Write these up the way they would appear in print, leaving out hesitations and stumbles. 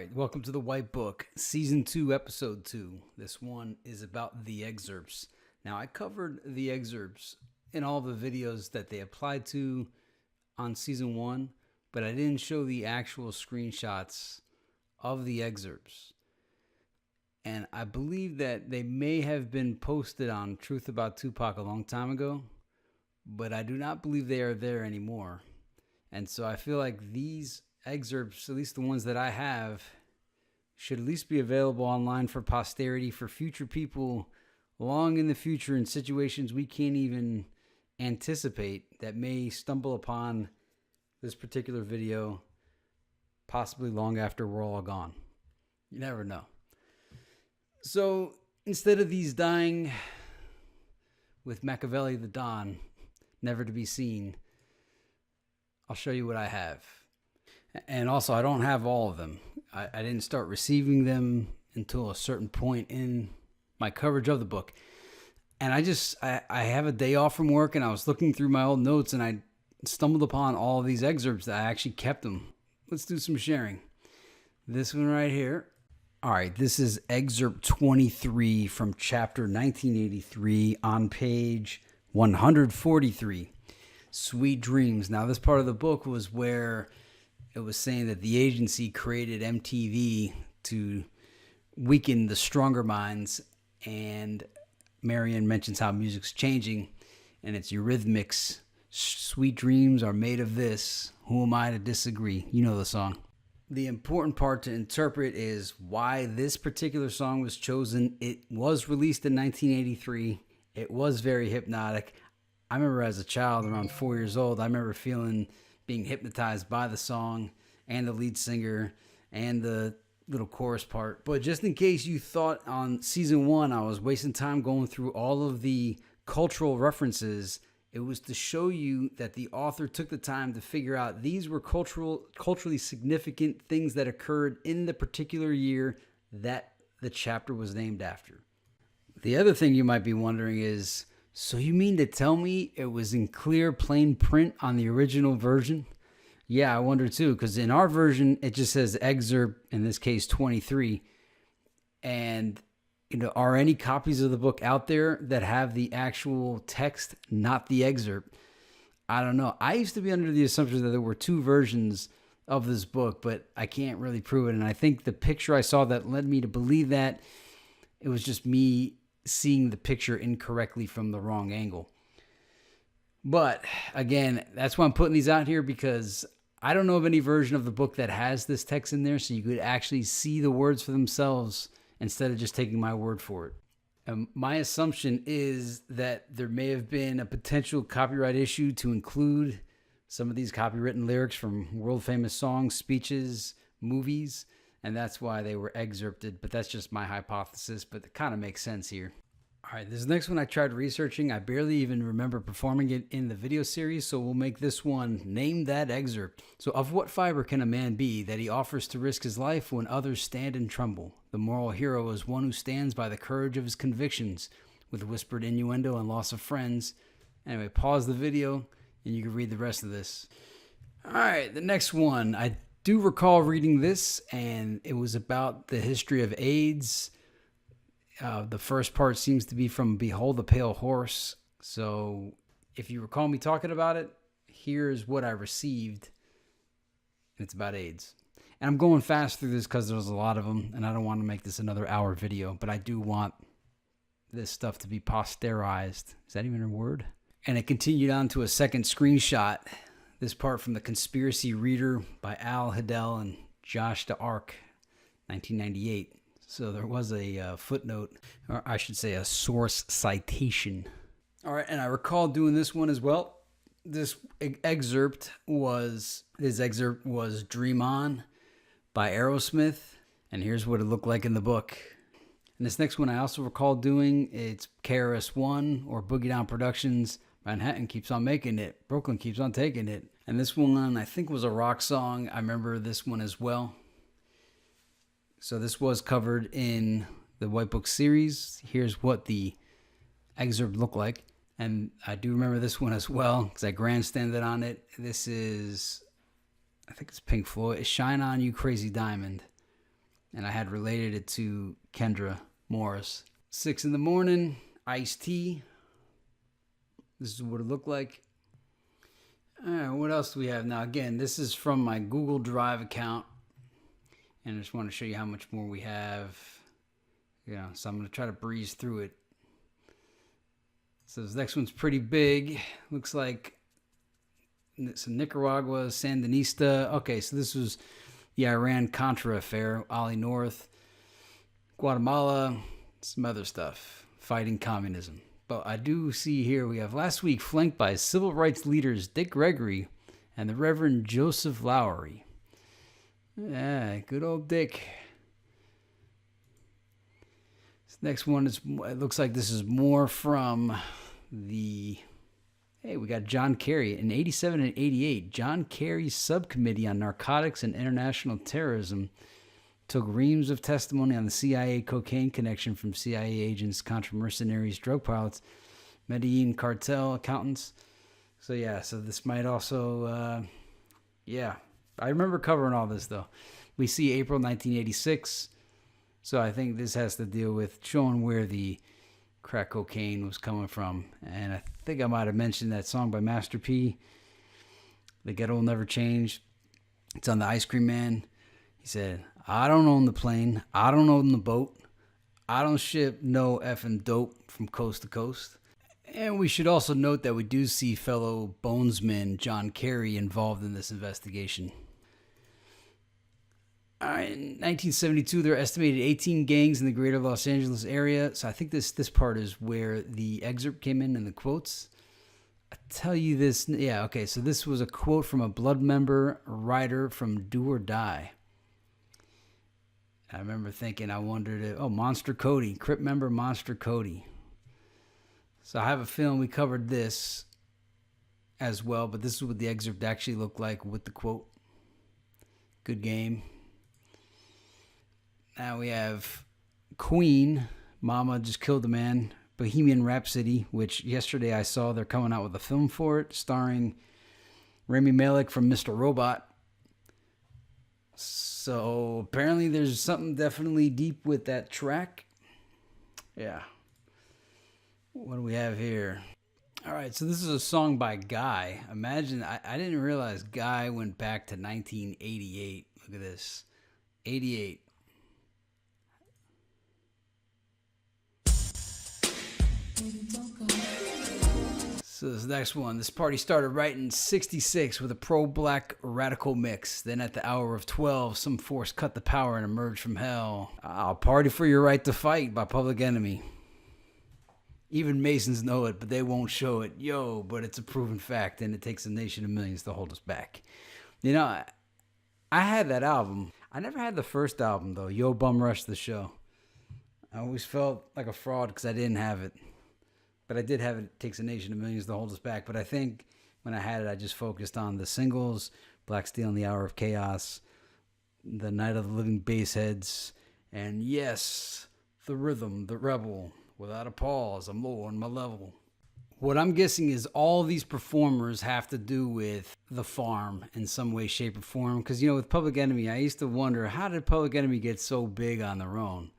right, welcome to the White Book, Season 2, Episode 2. This one is about the excerpts. Now, I covered the excerpts in all the videos that they applied to on Season 1, but I didn't show the actual screenshots of the excerpts. And I believe that they may have been posted on Truth About Tupac a long time ago, but I do not believe they are there anymore. And so I feel like these excerpts, at least the ones that I have, should at least be available online for posterity, for future people long in the future in situations we can't even anticipate that may stumble upon this particular video, possibly long after we're all gone. You never know. So instead of these dying with Makavelli the Don, never to be seen, I'll show you what I have. And also, I don't have all of them. I didn't start receiving them until a certain point in my coverage of the book. And I have a day off from work, and I was looking through my old notes, and I stumbled upon all of these excerpts that I actually kept them. Let's do some sharing. This one right here. All right, this is Excerpt 23 from chapter 1983 on page 143. Sweet Dreams. Now, this part of the book was where it was saying that the agency created MTV to weaken the stronger minds, and Marion mentions how music's changing, and it's Eurythmics. Sweet dreams are made of this. Who am I to disagree? You know the song. The important part to interpret is why this particular song was chosen. It was released in 1983. It was very hypnotic. I remember as a child, around 4 years old, I remember being hypnotized by the song and the lead singer and the little chorus part. But just in case you thought on season 1 I was wasting time going through all of the cultural references, it was to show you that the author took the time to figure out these were culturally significant things that occurred in the particular year that the chapter was named after. The other thing you might be wondering is, so you mean to tell me it was in clear, plain print on the original version? Yeah, I wonder too, because in our version, it just says excerpt, in this case, 23. And, are any copies of the book out there that have the actual text, not the excerpt? I don't know. I used to be under the assumption that there were 2 versions of this book, but I can't really prove it. And I think the picture I saw that led me to believe that it was just me seeing the picture incorrectly from the wrong angle. But again, that's why I'm putting these out here, because I don't know of any version of the book that has this text in there, so you could actually see the words for themselves instead of just taking my word for it. And my assumption is that there may have been a potential copyright issue to include some of these copywritten lyrics from world famous songs, speeches, movies, and that's why they were excerpted. But that's just my hypothesis, but it kind of makes sense here. All right, this next one I tried researching. I barely even remember performing it in the video series, so we'll make this one Name That Excerpt. So, of what fiber can a man be that he offers to risk his life when others stand and tremble? The moral hero is one who stands by the courage of his convictions, with whispered innuendo and loss of friends. Anyway, pause the video and you can read the rest of this. All right, the next one. I do recall reading this, and it was about the history of AIDS. The first part seems to be from Behold the Pale Horse. So if you recall me talking about it, here's what I received. It's about AIDS. And I'm going fast through this because there's a lot of them, and I don't want to make this another hour video, but I do want this stuff to be posterized. Is that even a word? And it continued on to a second screenshot. This part from The Conspiracy Reader by Al Hidell and Josh DeArc, 1998. So there was a footnote, or I should say a source citation. All right, and I recall doing this one as well. This excerpt was Dream On by Aerosmith, and here's what it looked like in the book. And this next one I also recall doing, it's KRS-One or Boogie Down Productions. Manhattan keeps on making it. Brooklyn keeps on taking it. And this one I think was a rock song. I remember this one as well. So this was covered in the White Book series. Here's what the excerpt looked like. And I do remember this one as well because I grandstanded on it. This is, I think it's Pink Floyd. Shine On You Crazy Diamond. and I had related it to Kendra Morris. 6 in the morning, iced tea. This is what it looked like. All right, what else do we have now? Again, this is from my Google Drive account, and I just want to show you how much more we have. So I'm going to try to breeze through it. So this next one's pretty big. Looks like it's Nicaragua, Sandinista. Okay, so this was the Iran-Contra affair, Ollie North, Guatemala, some other stuff, fighting communism. But I do see here we have last week flanked by civil rights leaders Dick Gregory and the Reverend Joseph Lowery. Yeah, good old Dick. This next one is, it looks like this is more from we got John Kerry. In 87 and 88, John Kerry's subcommittee on narcotics and international terrorism took reams of testimony on the CIA cocaine connection from CIA agents, Contra mercenaries, drug pilots, Medellin cartel accountants. So this might also, I remember covering all this though. We see April 1986. So I think this has to deal with showing where the crack cocaine was coming from. And I think I might have mentioned that song by Master P, The Ghetto Will Never Change. It's on the Ice Cream Man. He said, I don't own the plane. I don't own the boat. I don't ship no effing dope from coast to coast. And we should also note that we do see fellow bonesman John Kerry involved in this investigation. All right, in 1972, there are estimated 18 gangs in the greater Los Angeles area. So I think this part is where the excerpt came in the quotes. I tell you this. Yeah, okay. So this was a quote from a Blood member writer from Do or Die. I remember thinking, I wondered if, Monster Cody, Crip member Monster Cody. So I have a feeling we covered this as well, but this is what the excerpt actually looked like with the quote. Good game. Now we have Queen, Mama Just Killed a Man, Bohemian Rhapsody, which yesterday I saw they're coming out with a film for it, starring Rami Malek from Mr. Robot. So apparently there's something definitely deep with that track. Yeah. What do we have here? All right, so this is a song by Guy. Imagine, I didn't realize Guy went back to 1988. Look at this. 88. So this next one, this party started right in 66 with a pro-black radical mix. Then at the hour of 12, some force cut the power and emerged from hell. I'll party for your right to fight by Public Enemy. Even Masons know it, but they won't show it. But it's a proven fact, and it takes a nation of millions to hold us back. You know, I had that album. I never had the first album, though, Yo Bum Rush the Show. I always felt like a fraud because I didn't have it. But I did have It Takes a Nation of Millions to Hold Us Back. But I think when I had it, I just focused on the singles, Black Steel and the Hour of Chaos, The Night of the Living Bassheads, and yes, The Rhythm, The Rebel. Without a pause, I'm low on my level. What I'm guessing is all these performers have to do with The Farm in some way, shape, or form. Because, with Public Enemy, I used to wonder, how did Public Enemy get so big on their own?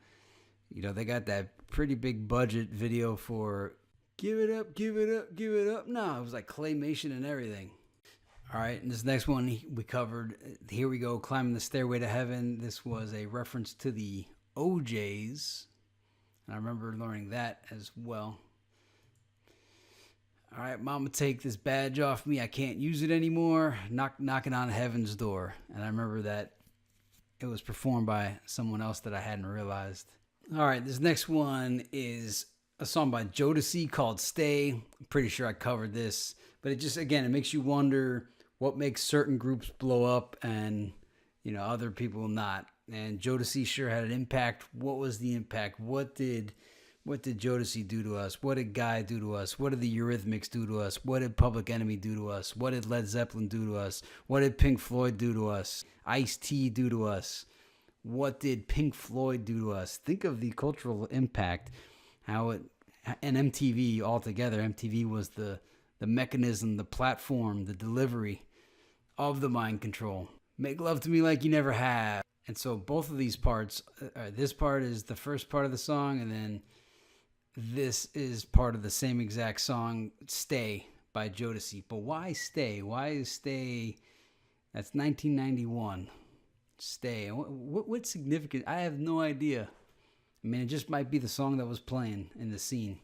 They got that pretty big budget video for Give It Up, Give It Up, Give It Up. No, it was like claymation and everything. All right, and this next one we covered, Here We Go, Climbing the Stairway to Heaven. This was a reference to the OJs. And I remember learning that as well. All right, Mama, take this badge off me. I can't use it anymore. Knocking on heaven's door. And I remember that it was performed by someone else that I hadn't realized. All right, this next one is a song by Jodeci called Stay. I'm pretty sure I covered this. But it just, again, it makes you wonder what makes certain groups blow up and, other people not. And Jodeci sure had an impact. What was the impact? What did Jodeci do to us? What did Guy do to us? What did the Eurythmics do to us? What did Public Enemy do to us? What did Led Zeppelin do to us? What did Pink Floyd do to us? Ice-T do to us? What did Pink Floyd do to us? Think of the cultural impact, and MTV altogether. MTV was the mechanism, the platform, the delivery of the mind control. Make love to me like you never have. And so both of these parts, this part is the first part of the song, and then this is part of the same exact song, Stay by Jodeci. But why Stay? Why is Stay? That's 1991. Stay. What's significant? I have no idea. I mean, it just might be the song that was playing in the scene.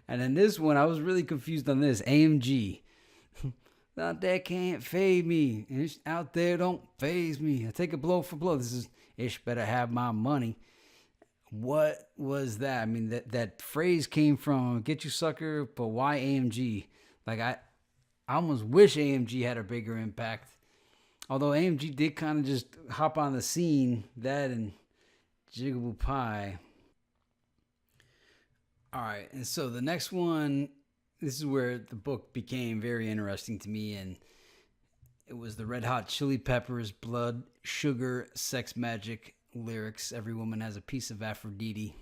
And then this one, I was really confused on this. AMG. Out there can't fade me. Ish out there don't phase me. I take a blow for blow. This is Ish better have my money. What was that? I mean, that phrase came from Get You Sucker, but why AMG? Like, I almost wish AMG had a bigger impact. Although AMG did kind of just hop on the scene. That and Jigaboo Pie. All right, and so the next one, this is where the book became very interesting to me, and it was the Red Hot Chili Peppers, Blood, Sugar, Sex Magic lyrics. Every woman has a piece of Aphrodite.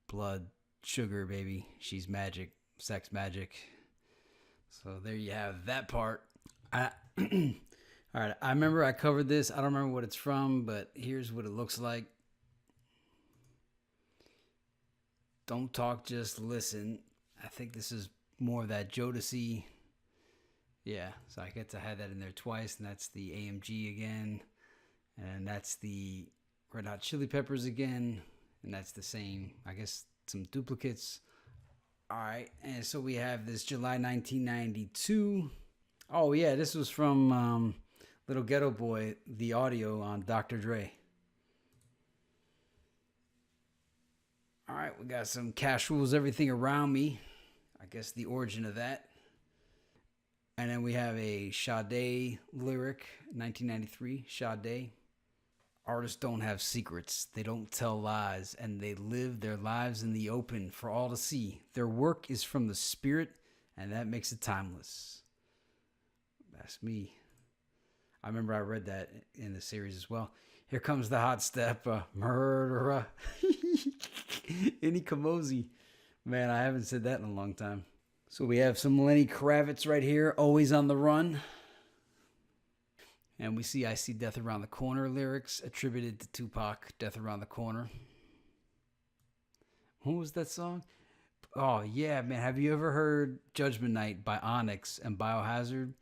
Blood, sugar, baby. She's magic. Sex magic. So there you have that part. All right, I remember I covered this. I don't remember what it's from, but here's what it looks like. Don't talk, just listen. I think this is more of that Jodeci. Yeah, so I get to have that in there twice, and that's the AMG again. And that's the Red Hot Chili Peppers again. And that's the same, I guess, some duplicates. All right, and so we have this July 1992. Oh, yeah, this was from Little Ghetto Boy, the audio on Dr. Dre. All right, we got some Cash Rules Everything Around Me. I guess the origin of that. And then we have a Sade lyric, 1993, Sade. Artists don't have secrets. They don't tell lies, and they live their lives in the open for all to see. Their work is from the spirit, and that makes it timeless. That's me. I remember I read that in the series as well. Here comes the hot step, murderer. Any Kamosi. Man, I haven't said that in a long time. So we have some Lenny Kravitz right here, Always on the Run. And we see I See Death Around the Corner lyrics attributed to Tupac, Death Around the Corner. What was that song? Oh, yeah, man. Have you ever heard Judgment Night by Onyx and Biohazard?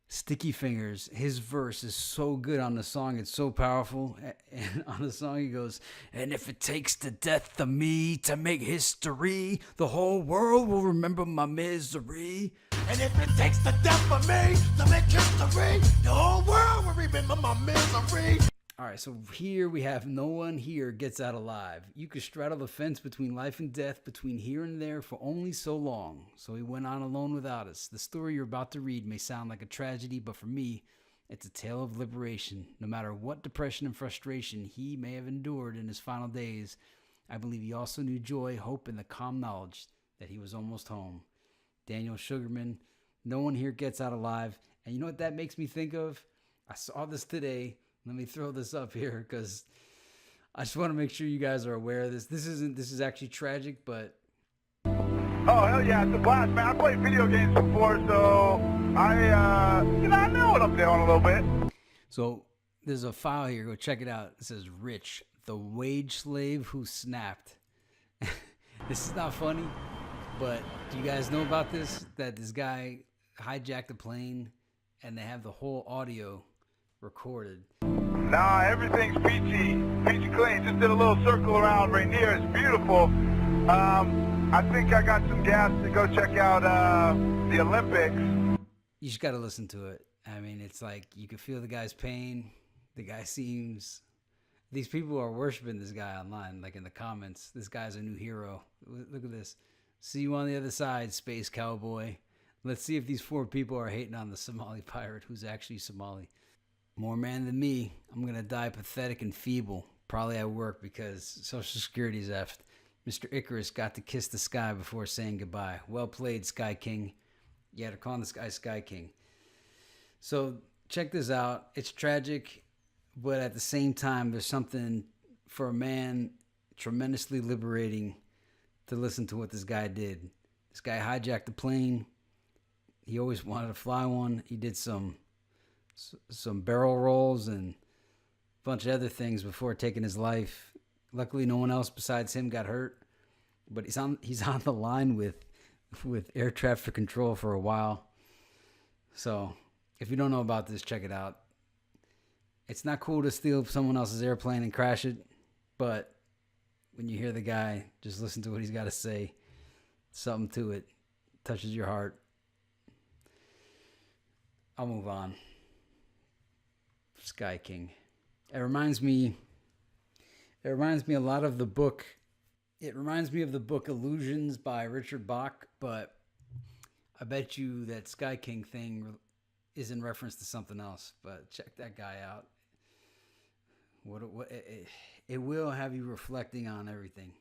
Sticky Fingers, his verse is so good on the song. It's so powerful. And on the song he goes, and if it takes the death of me to make history, the whole world will remember my misery. And if it takes the death of me to make history, the whole world will remember my misery. All right, so here we have no one here gets out alive. You could straddle the fence between life and death, between here and there for only so long. So he went on alone without us. The story you're about to read may sound like a tragedy, but for me, it's a tale of liberation. No matter what depression and frustration he may have endured in his final days, I believe he also knew joy, hope, and the calm knowledge that he was almost home. Daniel Sugarman, no one here gets out alive. And you know what that makes me think of? I saw this today. Let me throw this up here because I just want to make sure you guys are aware of this. This is actually tragic, but... Oh, hell yeah, it's a blast, man. I played video games before, so I know what I'm doing a little bit. So there's a file here. Go check it out. It says Rich, the wage slave who snapped. This is not funny, but do you guys know about this? That this guy hijacked a plane and they have the whole audio recorded. Nah, everything's peachy clean. Just did a little circle around right here. It's beautiful. I think I got some gas to go check out the Olympics. You just got to listen to it. I mean, it's like you can feel the guy's pain. The guy seems... These people are worshiping this guy online, like in the comments. This guy's a new hero. Look at this. See you on the other side, space cowboy. Let's see if these 4 people are hating on the Somali pirate who's actually Somali. More man than me. I'm going to die pathetic and feeble. Probably at work because Social Security's effed. Mr. Icarus got to kiss the sky before saying goodbye. Well played, Sky King. Yeah, they're calling this guy Sky King. So check this out. It's tragic, but at the same time, there's something for a man tremendously liberating to listen to what this guy did. This guy hijacked the plane. He always wanted to fly one. He did some some barrel rolls and a bunch of other things before taking his life. Luckily, no one else besides him got hurt, but he's on the line with air traffic control for a while. So if you don't know about this, check it out. It's not cool to steal someone else's airplane and crash it, but when you hear the guy, just listen to what he's got to say. Something to it touches your heart. I'll move on. Sky King. It reminds me a lot of the book. It reminds me of the book Illusions by Richard Bach, but I bet you that Sky King thing is in reference to something else. But check that guy out. It will have you reflecting on everything.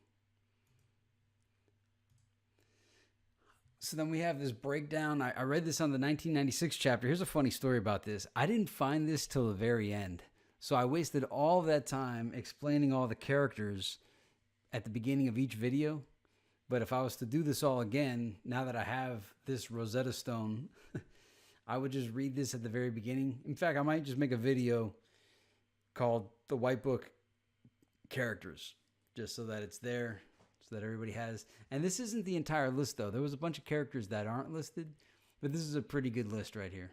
So then we have this breakdown. I read this on the 1996 chapter. Here's a funny story about this. I didn't find this till the very end. So I wasted all that time explaining all the characters at the beginning of each video. But if I was to do this all again, now that I have this Rosetta Stone, I would just read this at the very beginning. In fact, I might just make a video called The White Book Characters, just so that it's there, so that everybody has. And this isn't the entire list, though. There was a bunch of characters that aren't listed, but this is a pretty good list right here,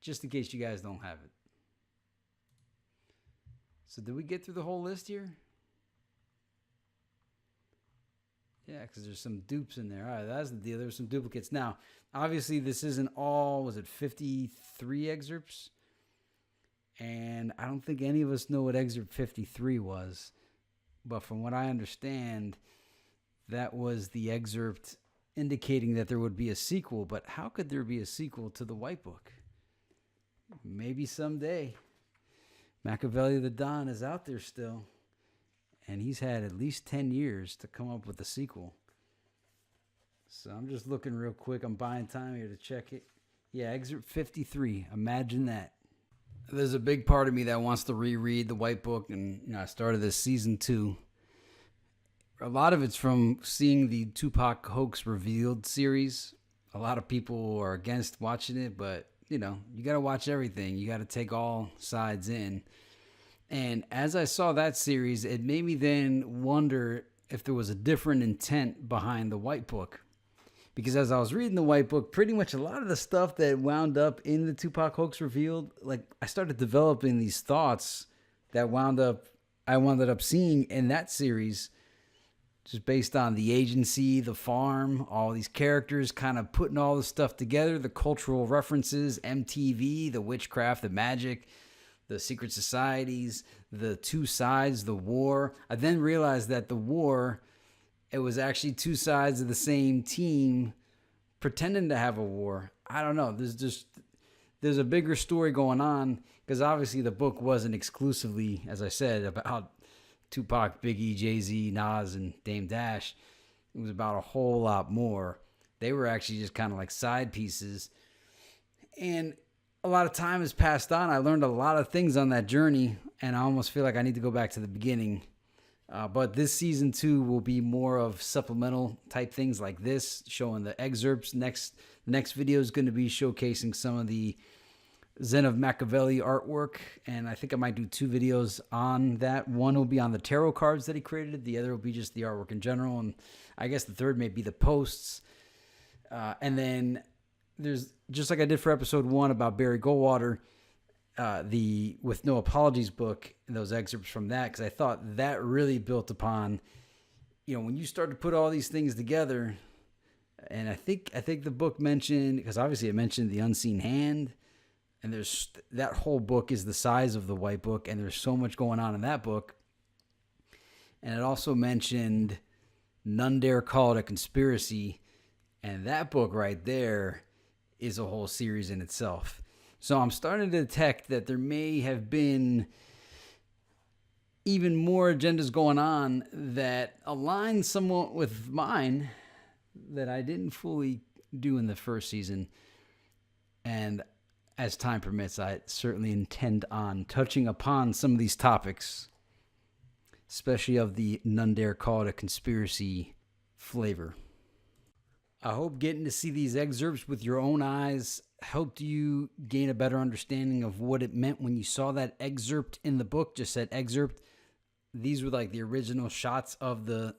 just in case you guys don't have it. So did we get through the whole list here? Yeah, because there's some dupes in there. All right, that's the deal. There's some duplicates. Now, obviously, this isn't all, was it 53 excerpts? And I don't think any of us know what excerpt 53 was. But from what I understand, that was the excerpt indicating that there would be a sequel. But how could there be a sequel to the White Book? Maybe someday. Makavelli the Don is out there still. And he's had at least 10 years to come up with a sequel. So I'm just looking real quick. I'm buying time here to check it. Yeah, excerpt 53. Imagine that. There's a big part of me that wants to reread the White Book, and I started this season 2. A lot of it's from seeing the Tupac Hoax Revealed series. A lot of people are against watching it, but you got to watch everything. You got to take all sides in. And as I saw that series, it made me then wonder if there was a different intent behind the White Book. Because as I was reading the White Book, pretty much a lot of the stuff that wound up in the Tupac Hoax Revealed, like I started developing these thoughts that I wound up seeing in that series, just based on the agency, the farm, all these characters kind of putting all this stuff together, the cultural references, MTV, the witchcraft, the magic, the secret societies, the two sides, the war. I then realized that the war, it was actually two sides of the same team pretending to have a war. I don't know. There's a bigger story going on, because obviously the book wasn't exclusively, as I said, about Tupac, Biggie, Jay-Z, Nas, and Dame Dash. It was about a whole lot more. They were actually just kind of like side pieces. And a lot of time has passed on. I learned a lot of things on that journey, and I almost feel like I need to go back to the beginning. But this season 2 will be more of supplemental type things like this, showing the excerpts. The next video is going to be showcasing some of the Zen of Makavelli artwork, and I think I might do 2 videos on that. One will be on the tarot cards that he created. The other will be just the artwork in general, and I guess the third may be the posts. And then there's, just like I did for episode 1 about Barry Goldwater, the With No Apologies book, and those excerpts from that, because I thought that really built upon, when you start to put all these things together. And I think the book mentioned, because obviously it mentioned the unseen hand, and there's that whole book is the size of the White Book, and there's so much going on in that book. And it also mentioned None Dare Call It a Conspiracy, and that book right there is a whole series in itself. So I'm starting to detect that there may have been even more agendas going on that align somewhat with mine that I didn't fully do in the first season. And as time permits, I certainly intend on touching upon some of these topics, especially of the None Dare Call It a Conspiracy flavor. I hope getting to see these excerpts with your own eyes helped you gain a better understanding of what it meant when you saw that excerpt in the book, just said excerpt. These were like the original shots of the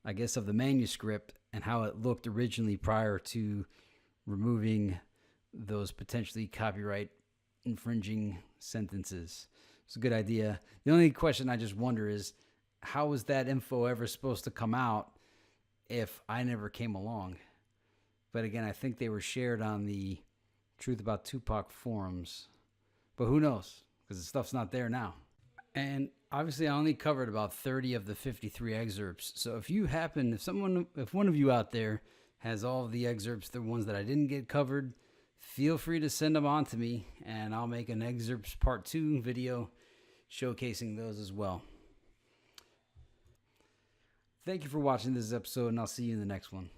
manuscript and how it looked originally prior to removing those potentially copyright infringing sentences. It's a good idea. The only question I just wonder is, how was that info ever supposed to come out if I never came along? But again, I think they were shared on the Truth About Tupac forums. But who knows? Because the stuff's not there now. And obviously I only covered about 30 of the 53 excerpts. So if one of you out there has all of the excerpts, the ones that I didn't get covered, feel free to send them on to me, and I'll make an Excerpts Part 2 video showcasing those as well. Thank you for watching this episode, and I'll see you in the next one.